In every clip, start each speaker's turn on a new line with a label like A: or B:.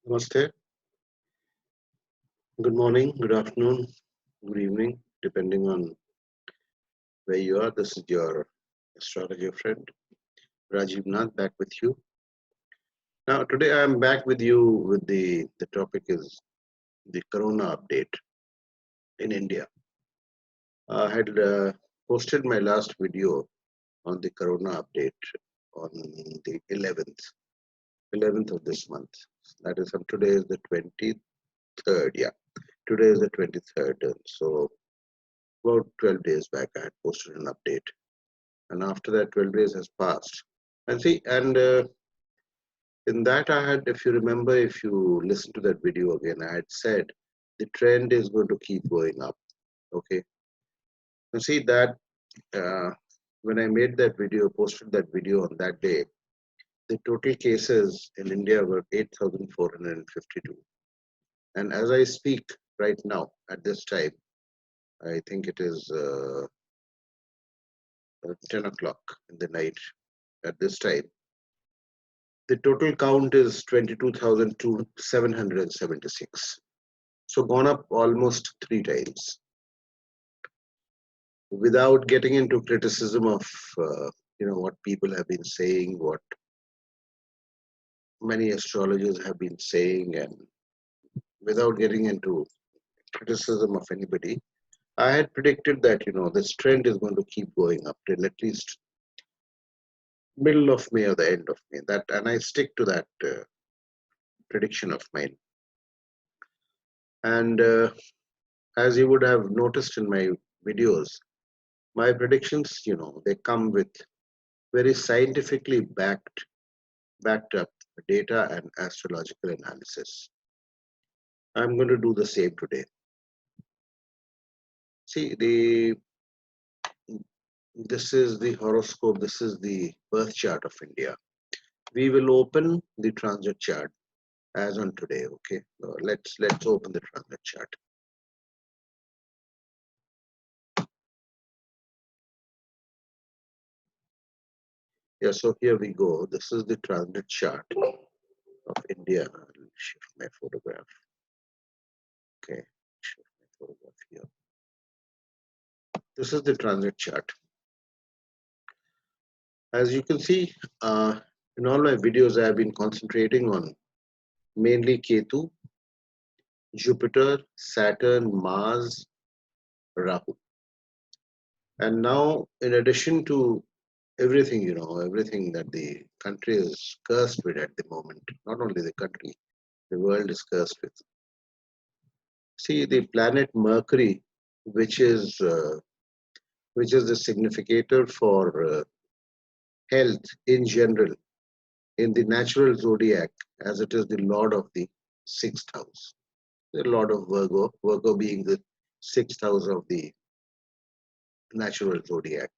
A: Namaste. Good morning, good afternoon, good evening, depending on where you are. This is your astrologer friend, Rajiv Nath, back with you. Now, today I am back with you with the topic is the Corona update in India. I had posted my last video on the Corona update on the 11th of this month. That is, today is the 23rd. Yeah, today is the 23rd. So, about 12 days back, I had posted an update, and after that 12 days has passed. And see, and in that I had, if you remember, if you listen to that video again, I had said the trend is going to keep going up. Okay, and see that uh, when I made that video, posted that video on that day, the total cases in India were 8,452, and as I speak right now at this time, I think it is 10 o'clock in the night at this time. The total count is 22,776. So gone up almost three times. Without getting into criticism of what people have been saying, what many astrologers have been saying, and without getting into criticism of anybody, I had predicted that this trend is going to keep going up till at least middle of May or the end of May. That, and I stick to that prediction of mine. And as you would have noticed in my videos, my predictions, they come with very scientifically backed up data and astrological analysis. I'm going to do the same today. See, this is the horoscope, this is the birth chart of India. We will open the transit chart as on today. Okay, let's open the transit chart. Yeah, so here we go. This is the transit chart of India. I'll shift my photograph. Okay, shift my photograph here. This is the transit chart. As you can see, in all my videos, I have been concentrating on mainly Ketu, Jupiter, Saturn, Mars, Rahu. And now, in addition to everything, everything that the country is cursed with at the moment, not only the country, the world is cursed with. See, the planet Mercury, which is uh, which is the significator for health in general in the natural zodiac, as it is the lord of the sixth house, the lord of Virgo, Virgo being the sixth house of the natural zodiac.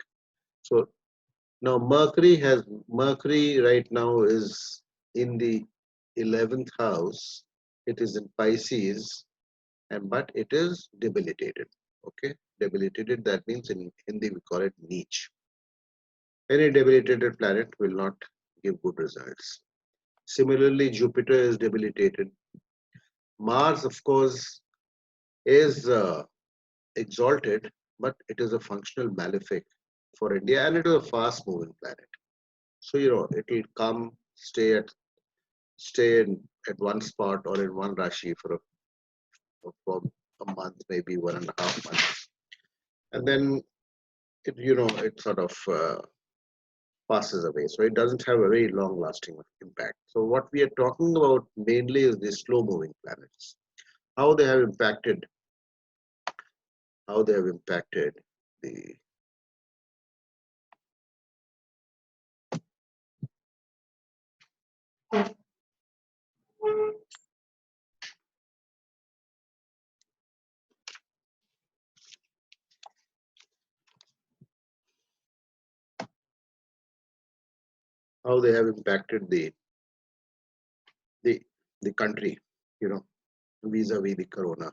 A: So now Mercury right now is in the 11th house. It is in Pisces, and but it is debilitated. Okay, debilitated. That means in Hindi we call it niche. Any debilitated planet will not give good results. Similarly, Jupiter is debilitated. Mars, of course, is exalted, but it is a functional malefic for India, and it is a fast-moving planet. So it will come, stay at one spot or in one rashi for a month, maybe 1.5 months, and then it sort of passes away. So it doesn't have a very long-lasting impact. So what we are talking about mainly is the slow-moving planets, how they have impacted, how they have impacted the how they have impacted the the country, you know, vis-a-vis the corona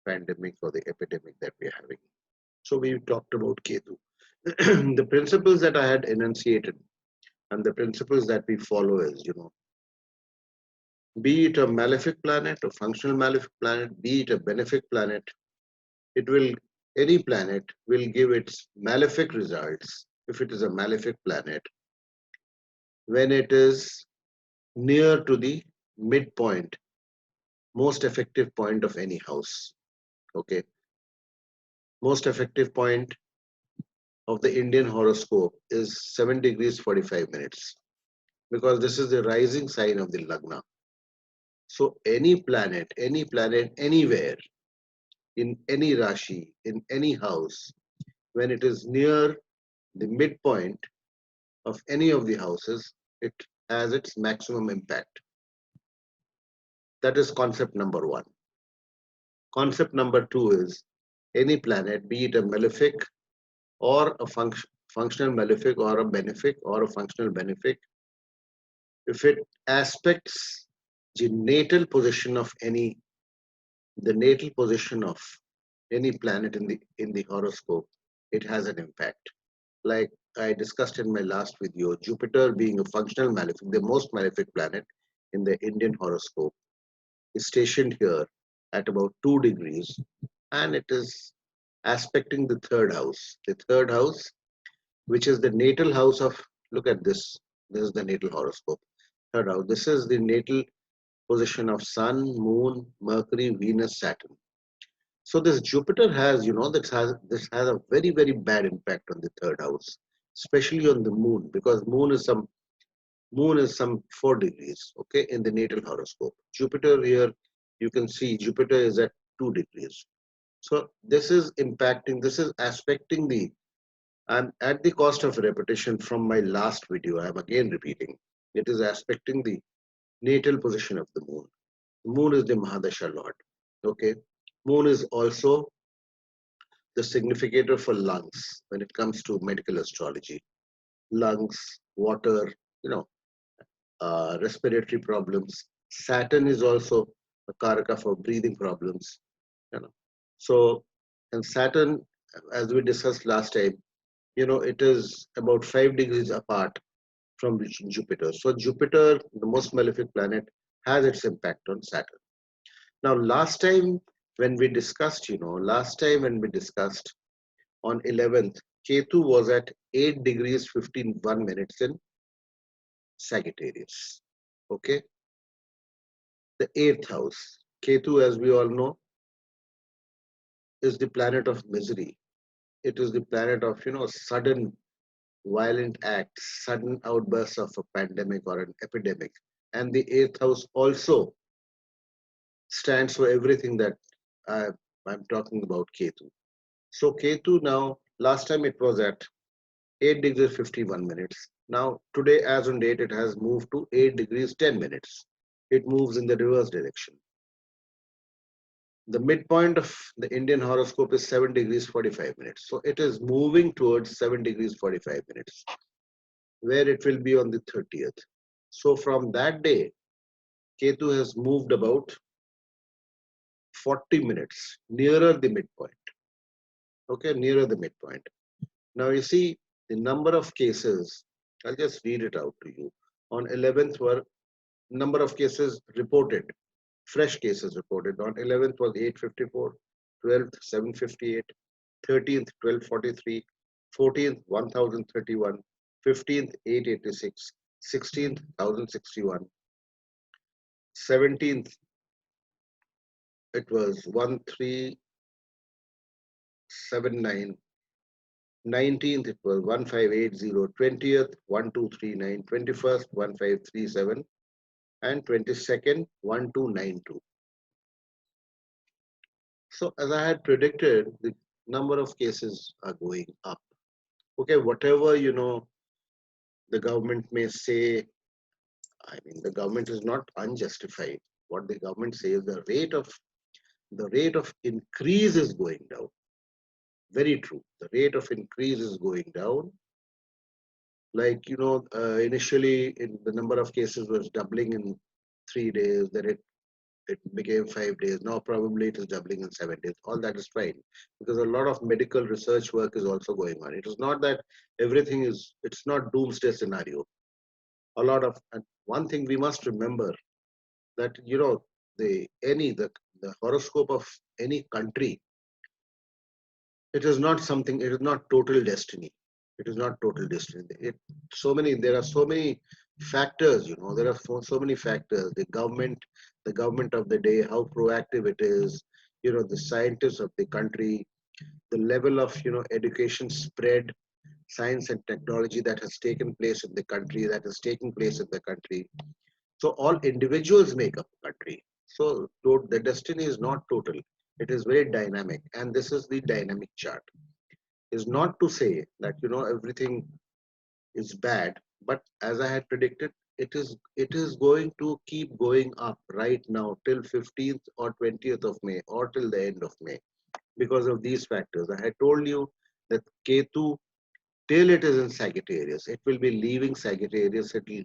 A: pandemic or the epidemic that we're having. So we talked about Ketu. The principles that I had enunciated and the principles that we follow is, Be it a malefic planet, a functional malefic planet, be it a benefic planet, it will, any planet will give its malefic results if it is a malefic planet when it is near to the midpoint, most effective point of any house. Okay, most effective point of the Indian horoscope is 7 degrees 45 minutes because this is the rising sign of the Lagna. So any planet anywhere in any Rashi, in any house, when it is near the midpoint of any of the houses, it has its maximum impact. That is concept number one. Concept number two is any planet, be it a malefic or a functional malefic or a benefic or a functional benefic, if it aspects the natal position of any, the natal position of any planet in the horoscope, it has an impact. Like I discussed in my last video, Jupiter being a functional malefic, the most malefic planet in the Indian horoscope, is stationed here at about 2 degrees and it is aspecting the third house. The third house, which is the natal house of, look at this, this is the natal horoscope. Third house, this is the natal position of Sun, Moon, Mercury, Venus, Saturn. So this Jupiter has, this has a very, very bad impact on the third house, especially on the moon, because moon is some 4 degrees, okay, in the natal horoscope. Jupiter here, you can see Jupiter is at 2 degrees. So this is impacting, this is aspecting the, I'm at the cost of repetition from my last video, I'm again repeating. It is aspecting the natal position of the moon. The moon is the Mahadasha Lord, okay. Moon is also the significator for lungs when it comes to medical astrology. Lungs, water, you know, respiratory problems. Saturn is also a karaka for breathing problems. You know, so and Saturn, as we discussed last time, it is about 5 degrees apart from Jupiter. So Jupiter, the most malefic planet, has its impact on Saturn. Now, last time when we discussed on 11th, Ketu was at 8 degrees 51 minutes in Sagittarius. Okay, the eighth house. Ketu, as we all know, is the planet of misery. It is the planet of, sudden violent acts, sudden outbursts of a pandemic or an epidemic. And the eighth house also stands for everything that I'm talking about Ketu. So Ketu now, last time it was at 8 degrees 51 minutes. Now, today, as on date, it has moved to 8 degrees 10 minutes. It moves in the reverse direction. The midpoint of the Indian horoscope is 7 degrees 45 minutes. So it is moving towards 7 degrees 45 minutes, where it will be on the 30th. So from that day, Ketu has moved about 40 minutes nearer the midpoint. Okay, nearer the midpoint. Now you see the number of cases, I'll just read it out to you. On 11th were number of cases reported, fresh cases reported. On 11th was 854, 12th 758, 13th 1243, 14th 1031, 15th 886, 16th 1061, 17th it was 1379, 19th it was 1580, 20th 1239, 21st 1537, and 22nd 1292. So as I had predicted, the number of cases are going up. Okay, whatever the government may say, I mean the government is not unjustified. What the government says, the rate of increase is going down. Very true. The rate of increase is going down. Like initially the number of cases was doubling in 3 days, then it became 5 days. Now probably it is doubling in 7 days. All that is fine because a lot of medical research work is also going on. It is not that it's not doomsday scenario. A lot of, and one thing we must remember, that the horoscope of any country, it is not something, it is not total destiny. It is not total destiny. There are so many factors, there are so many factors. The government of the day, how proactive it is, the scientists of the country, the level of, education spread, science and technology that has taken place in the country, that is taking place in the country. So all individuals make up a country. So the destiny is not total. It is very dynamic. And this is the dynamic chart. Is not to say that everything is bad, but as I had predicted, it is going to keep going up right now till 15th or 20th of May or till the end of May because of these factors. I had told you that Ketu, till it is in Sagittarius, it will be leaving Sagittarius. It will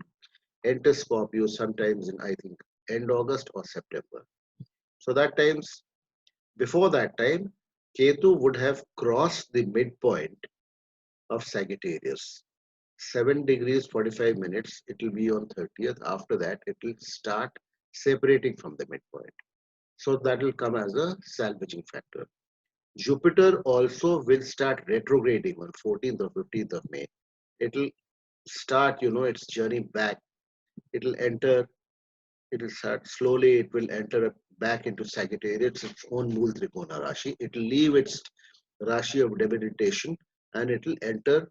A: enter Scorpio sometimes in, I think, end August or September. So that times, before that time, Ketu would have crossed the midpoint of Sagittarius. 7 degrees 45 minutes, it will be on 30th. After that, it will start separating from the midpoint. So that will come as a salvaging factor. Jupiter also will start retrograding on 14th or 15th of May. It will start, its journey back. It will enter, it will start slowly, it will enter back into Sagittarius, its own Mool Trikona Rashi. It will leave its Rashi of debilitation and it will enter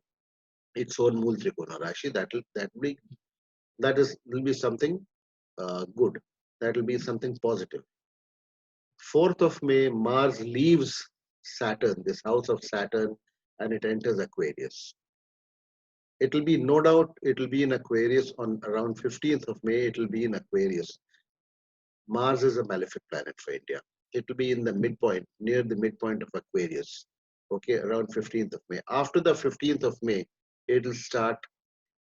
A: its own Mool Trikona Rashi. Will be something good. That will be something positive. 4th of May, Mars leaves Saturn, this house of Saturn, and it enters Aquarius. It will be, no doubt, it will be in Aquarius on around 15th of May, it will be in Aquarius. Mars is a malefic planet for India. It will be in the midpoint, near the midpoint of Aquarius, okay, around 15th of May. After the 15th of May, it will start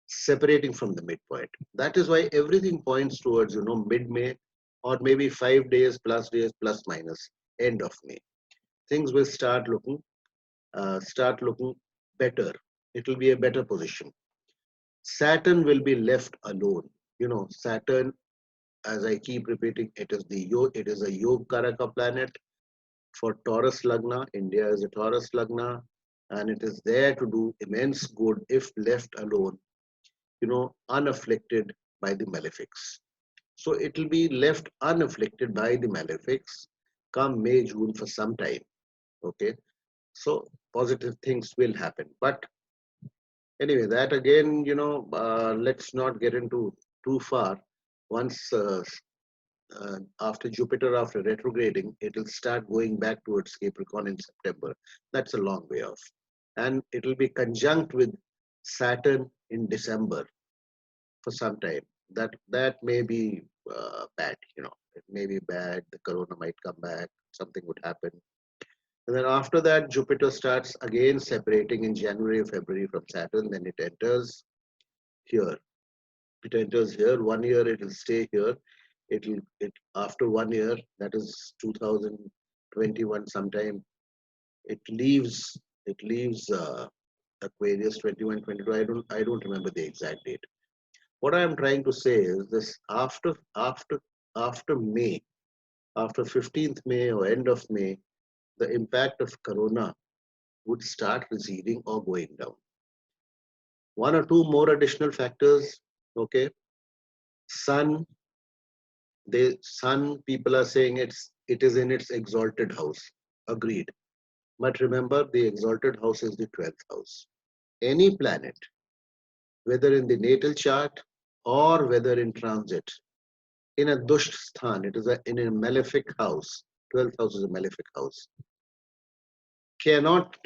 A: separating from the midpoint. That is why everything points towards, mid-May or maybe 5 days plus minus end of May. Things will start looking better. It will be a better position. Saturn will be left alone. Saturn, as I keep repeating, it is a Yog Karaka planet for Taurus Lagna. India is a Taurus Lagna, and it is there to do immense good if left alone, unafflicted by the malefics. So it will be left unafflicted by the malefics come May, June for some time. Okay. So positive things will happen. But anyway, that again, let's not get into too far. Once after Jupiter, after retrograding, it will start going back towards Capricorn in September. That's a long way off. And it will be conjunct with Saturn in December for some time. That may be bad. It may be bad. The corona might come back. Something would happen. And then after that, Jupiter starts again separating in January, February from Saturn. Then it enters here. It enters here. 1 year it will stay here. It after 1 year, that is 2021 sometime, it leaves Aquarius 21, 22. I don't remember the exact date. What I am trying to say is this: after May, after 15th May or end of May, the impact of corona would start receding or going down. One or two more additional factors. Okay, sun. Sun, people are saying it is in its exalted house. Agreed. But remember, the exalted house is the 12th house. Any planet, whether in the natal chart or whether in transit, in a dusht sthan, in a malefic house, 12th house is a malefic house, cannot,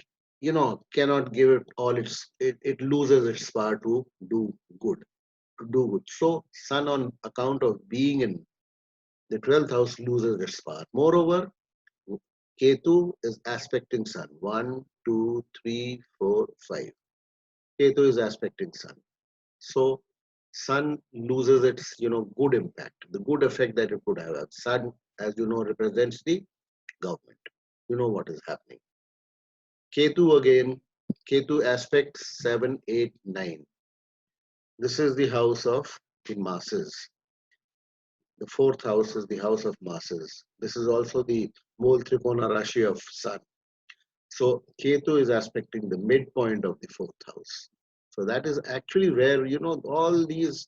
A: cannot give it all it loses its power to do good, So sun, on account of being in the 12th house, loses its power. Moreover, Ketu is aspecting sun. 1, 2, 3, 4, 5. Ketu is aspecting sun. So sun loses its, good impact, the good effect that it could have. Sun, as you know, represents the government. You know what is happening. Ketu again, Ketu aspect 7, 8, 9. This is the house of the masses. The fourth house is the house of masses. This is also the Mool Trikona Rashi of Sun. So Ketu is aspecting the midpoint of the fourth house. So that is actually where, all these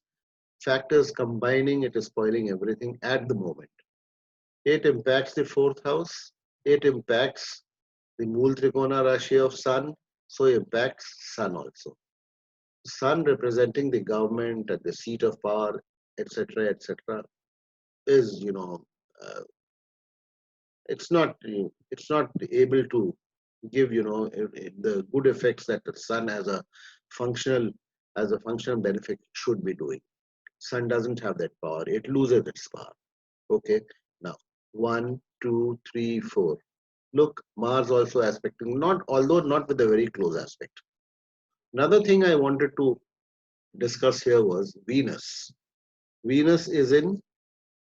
A: factors combining, it is spoiling everything at the moment. It impacts the fourth house. It impacts the Mool Trikona Rashi of Sun. So impacts Sun also. Sun representing the government and the seat of power, etc., etc., is, uh, it's not able to give, the good effects that the sun functional as a functional benefit should be doing. Sun doesn't have that power. It loses its power. Okay. Now, one, two, three, four. Look, Mars also aspecting, not although not with a very close aspect. Another thing I wanted to discuss here was Venus. Venus is in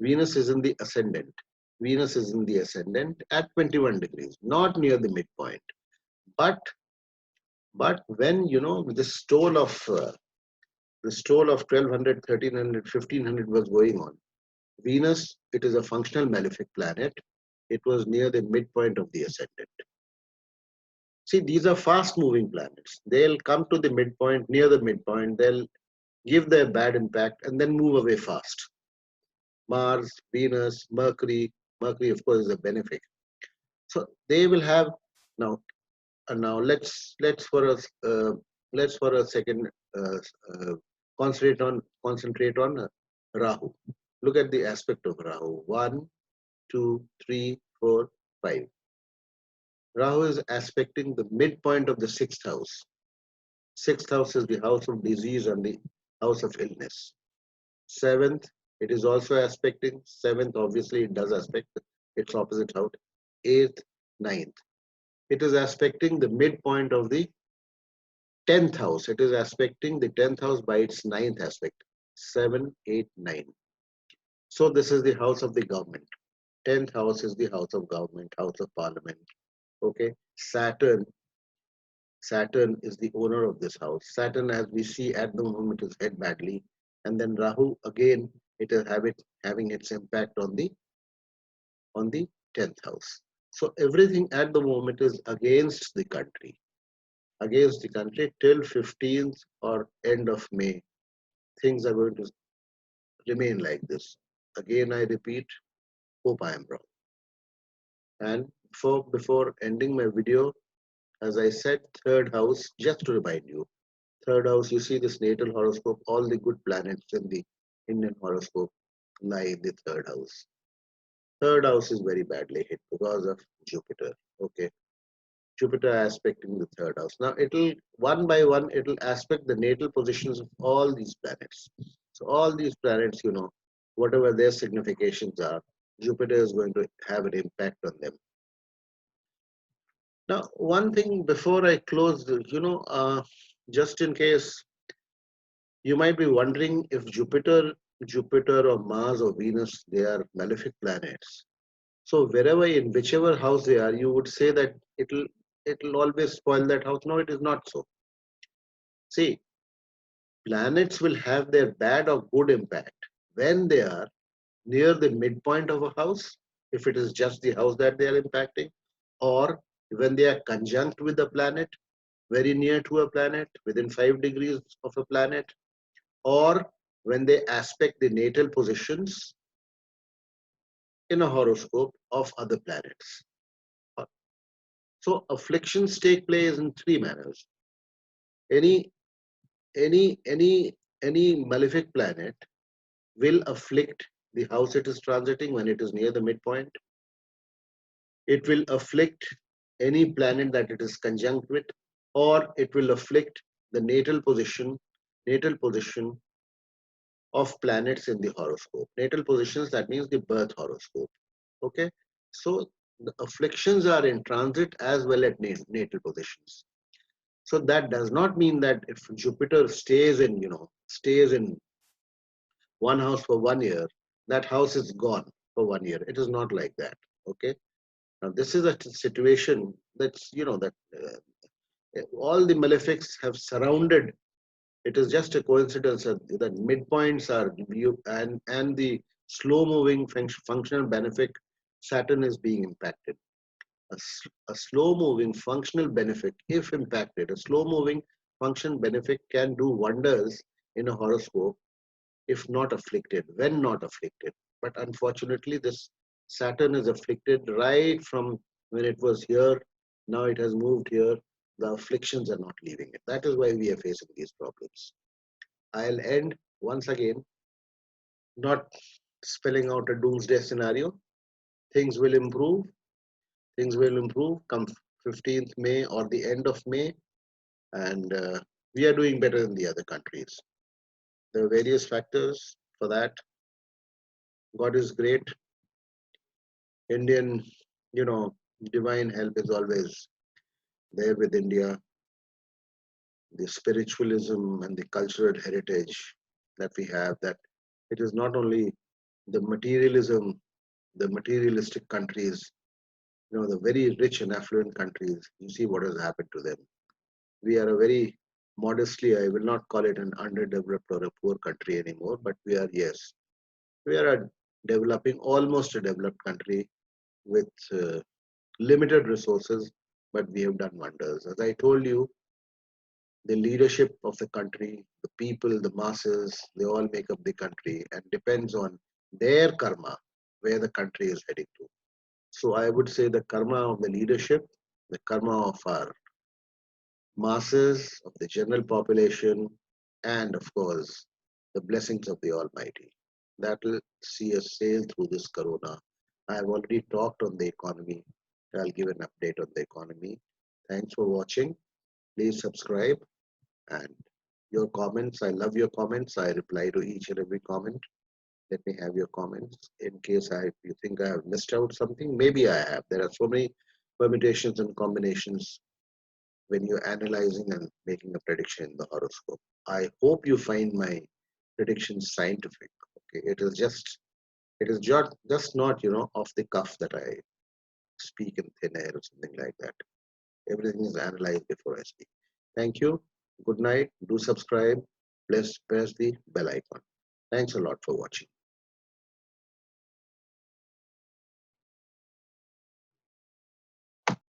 A: Venus is in the ascendant. Venus is in the ascendant at 21 degrees, not near the midpoint. But when the stole of 1200, 1300, 1500 was going on, Venus, it is a functional malefic planet. It was near the midpoint of the ascendant. See, these are fast moving planets. They'll come to the midpoint, near the midpoint, they'll give their bad impact and then move away fast. Mars, Venus, Mercury. Mercury, of course, is a benefic. So they will have now. Now let's for a second concentrate on Rahu. Look at the aspect of Rahu. 1, 2, 3, 4, 5. Rahu is aspecting the midpoint of the sixth house. Sixth house is the house of disease and the house of illness. Seventh, it is also aspecting. Seventh, obviously, it does aspect its opposite house. Eighth, ninth. It is aspecting the midpoint of the 10th house. It is aspecting the 10th house by its ninth aspect. 7, 8, 9. So this is the house of the government. 10th house is the house of government, house of parliament. Okay. Saturn is the owner of this house. Saturn, as we see at the moment, is hit badly. And then Rahu, again, it is having its impact on the 10th house. So everything at the moment is against the country. Against the country till 15th or end of May. Things are going to remain like this. Again, I repeat, hope I am wrong. And before ending my video, as I said, third house, just to remind you, third house, you see this natal horoscope, all the good planets in the Indian horoscope lie in the third house. Third house is very badly hit because of Jupiter. Okay. Jupiter aspecting the third house. Now it'll one by one, it'll aspect the natal positions of all these planets. So all these planets, whatever their significations are, Jupiter is going to have an impact on them. Now, one thing before I close, just in case you might be wondering if Jupiter or Mars or Venus, they are malefic planets. So wherever in whichever house they are, you would say that it'll always spoil that house. No, it is not so. See, planets will have their bad or good impact when they are near the midpoint of a house, if it is just the house that they are impacting, or when they are conjunct with a planet, very near to a planet, within 5 degrees of a planet, or when they aspect the natal positions in a horoscope of other planets. So afflictions take place in three manners. Any any any any malefic planet will afflict the house it is transiting when it is near the midpoint. It will afflict any planet that it is conjunct with, or it will afflict the natal position of planets in the horoscope. Natal positions, that means the birth horoscope. Okay, so the afflictions are in transit as well as natal positions. So that does not mean that if Jupiter stays in one house for 1 year, that house is gone for 1 year. It is not like that. Okay. Now this is a situation that's that all the malefics have surrounded. It is just a coincidence that midpoints are and the Slow moving functional benefit, Saturn is being impacted. A slow moving functional benefit, if impacted, a slow moving function benefit can do wonders in a horoscope if not afflicted, when not afflicted. But unfortunately, this Saturn is afflicted right from when it was here. Now it has moved here. The afflictions are not leaving it. That is why we are facing these problems. I'll end once again, not spelling out a doomsday scenario. Things will improve. Things will improve come 15th May or the end of May, and we are doing better than the other countries. There are various factors for that. God is great. Indian, divine help is always there with India. The spiritualism and the cultural heritage that we have, that it is not only the materialism, the materialistic countries, the very rich and affluent countries, you see what has happened to them. We are a very modestly, I will not call it an underdeveloped or a poor country anymore, but we are, yes, we are a developing, almost a developed country with limited resources, but we have done wonders. As I told you, the leadership of the country, the people, the masses, they all make up the country and depends on their karma, where the country is heading to. So I would say the karma of the leadership, the karma of our masses, of the general population, and of course, the blessings of the Almighty. That will see us sail through this corona. I have already talked on the economy. I'll give an update on the economy. Thanks for watching. Please subscribe and your comments. I love your comments. I reply to each and every comment. Let me have your comments in case you think I have missed out something. Maybe I have. There are so many permutations and combinations when you're analyzing and making a prediction in the horoscope. I hope you find my predictions scientific. Okay, it is just not off the cuff that I speak in thin air or something like that. Everything is analyzed before I speak. Thank you. Good night. Do subscribe. Press the bell icon. Thanks a lot for watching.